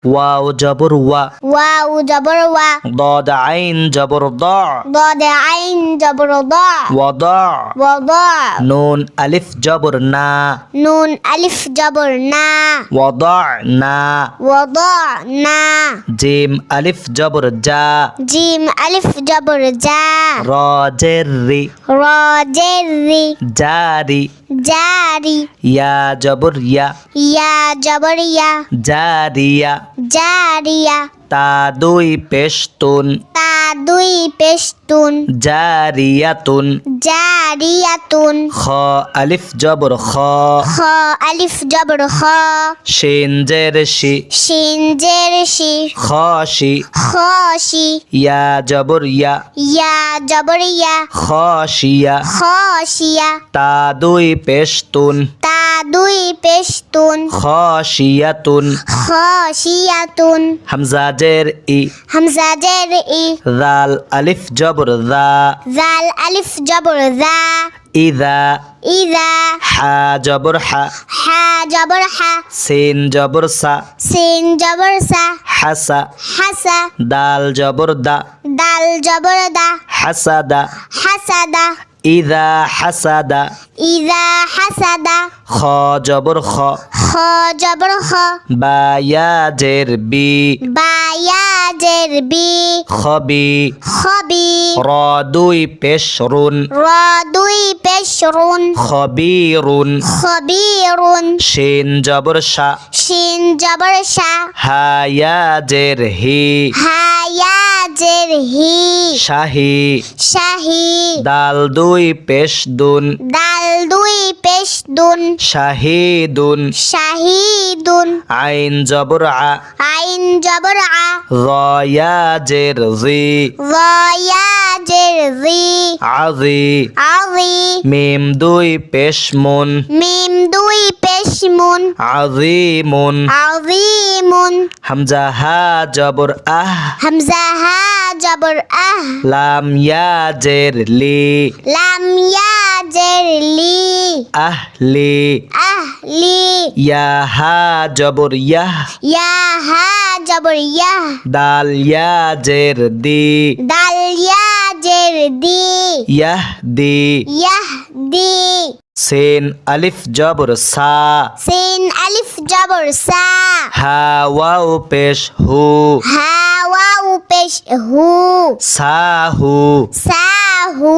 wow জবর ওয়া wow জবর ওয়া ضاد عين জবর ضع ضاد عين جبر ضاع وضع وضاع নুন আলিফ জবর না نون ألف جبر نا وضعنا وضعنا জিম আলিফ জবর জা جيم ألف جبر جا র জের রি را جري জারি جاري ইয়া জবর ইয়া يا جبر يا জারিয়া جارية তা দুই পেশতুন تا দুই পেশতুন জারিয়াতুন জারিয়াতুন খ আলিফ জবর খ খ আলিফ জবর খ শিন জের শি শিন জের শি খশি খশি ইয়া জবর ইয়া ইয়া জবর ইয়া খশিয়া খশিয়া তা দুই পেশতুন তা দুই পেশতুন খশিয়াতুন খশিয়াতুন হামজা জের ই হামজা জের ই জাল আলিফ জবর জা জাল আলিফ জবর জা ইদা ইদা হা জবর হা হা জবর হা সিন জবর সা সিন জবর সা হাসা হাসা দাল জবর দা দাল জবর দা হাসাদা হাসাদা ইদা হাসাদা ইদা হাসাদা খ জবর খ খ জবর খ বা ইয়া জের বি বায়া জের বি খবি খবি র দুই পেশ রুন র দুই পেশরুন খবিরুন খবিরুন শিন জবর শা শিন জবর শা হা ইয়া জের হি হায়া জের হি শাহি শাহি দাল দুই পেশ দুন দাল দুই পেশদুন শাহিদুন শাহিদুন আইন জবর আ আইন জবর আ র ইয়া জের জি রয়া জের জি আজি আযি মিম দুই পেশ মুন মিম দুই পেশমুন আজিমুন আযীমুন হামজা হা জবর আহ হামজা হা জবর আহ লাম ইয়া জের লি লাম ইয়া জের লি আহলি আহলি ইয়া হা জবর ইয়াহ ইয়া হা জবর ইয়া দাল ইয়া জের দি দাল ইয়া জের দি ইয়াহদি ইয়াহদি সিন আলিফ জবর সা সিন আলিফ জবর সা হা ওয়াও পেশ হু হা ওয়াও পেশ হু সাহু সাহু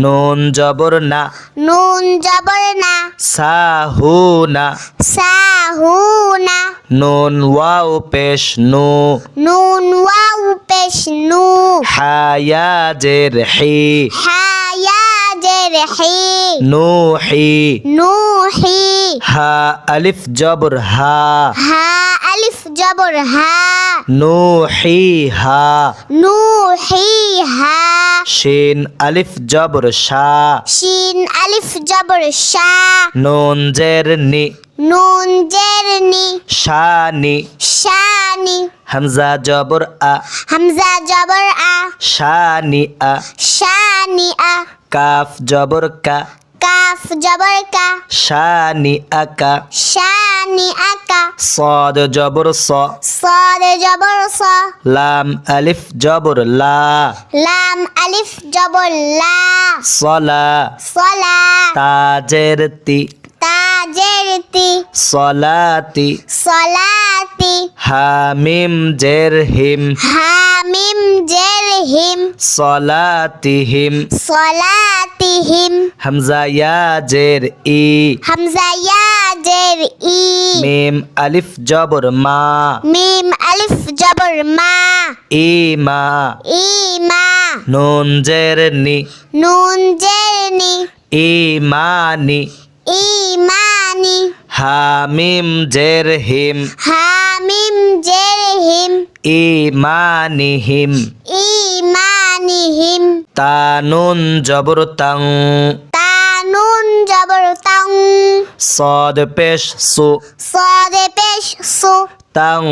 নুন জবর না নুন জবর না সাহু না সাহুনা নুন ওয়াও পেশ নু নুন ওয়াও পেশ নু হায়া জের হি হায়া জের হি নুহি নুহি হা আলিফ জবর হা হা আলিফ জবর হা নুহি হা নুহি হা শিন আলিফ জবর শা শিন আলিফ জবর শা নুন জের নি নুন জের নি শানি শানি হামজা জবর আ হামজা জবর আ শানি আ শানি আ কাফ জবর কা কাফ জবর কা শানি আকা শানি আকা صاد জবর স صاد জবর স লাম আলিফ জবর লা লাম আলিফ জবর লা সলা সলা তাজের তি তাজের তি সলাতি সলাতি হামিম জের হিম হামিম জের হিম সলাতিহিম সলাতিহিম হামজা ইয়া জের ই হামজা ইয়া জের ই মিম আলিফ জবর মা মিম আলিফ জবর মা ইমা ইমা নুন জের নি নুন জের নি ইমানি ইমানি হামিম জের হিম হামিম জের হিম ইমানিহিম ইমানিহিম তানুন জবর তাং তানুন জবর তাং صاد পেশ সু صاد পেশ সু তাং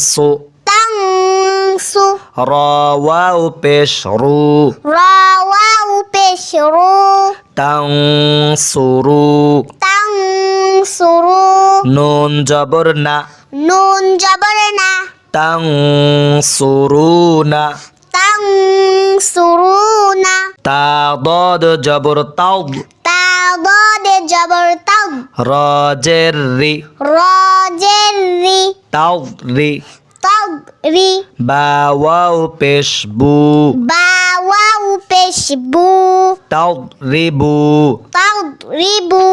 সু তাং সু র ওয়াও পেশ রু রা ওয়াও পেশ রু তাং সুরু তাং সুরু নুন জবর না নুন জবর না তানসুরুনা তানসুরুনা তা দদ জবর তাও তা দদে জবর তাও র জের রি র জের রি তাও রি তাও রি বা ওয়াও পেশ বু বা ওয়াও পেশ বু তাও রিবু তাও রিবু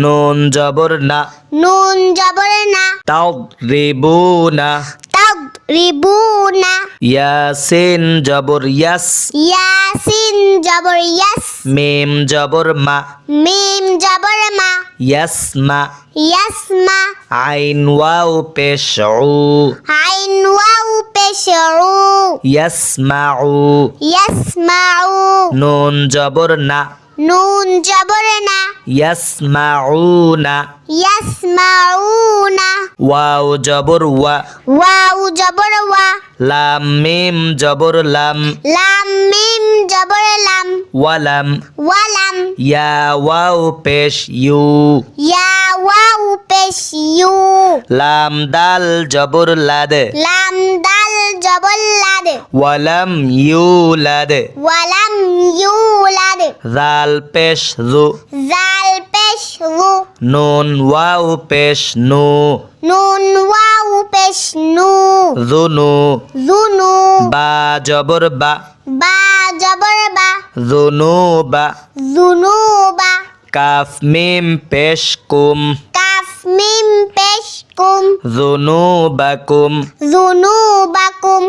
নুন জবর না নুন জবর না তাও রিবু না তাও রিবুনা ইয়াসিন জবর ইয়াস ইয়াসিন জবর ইয়াস মিম জবর মা মিম জবর মা ইয়াসমা ইয়াসমা আইন ওয়াও পেশ উ আইন ওয়াও পেশ উ ইয়াসমাউ ইয়াসমাউ নুন জবর না নুন জবর না ইয়াসমাউনা ইয়াসমাউনা ওয়াও জবর ওয়া ওয়াও জবর ওয়া লাম মিম জবর লাম লাম মিম জবর লাম ওয়ালাম ওয়ালাম ইয়া ওয়াও পেশ ইউ ইয়া ওয়াও পেশ ইউ লাম দাল জবর লাদ লাম দাল জবর লাদ ওয়ালাম ইউলাদ ওয়ালাম ইউলাদ জাল পেশ জু জাল পেশ রু নুন ওয়াও পেশ নু নুন ওয়াও পেশ নু জুনু জুনু বা জবর বা বা জবর বা জুনুবা জুনুবা কাফ মিম পেশ কুম কাফ মিম পেশ কুম জুনুবাকুম জুনুবাকুম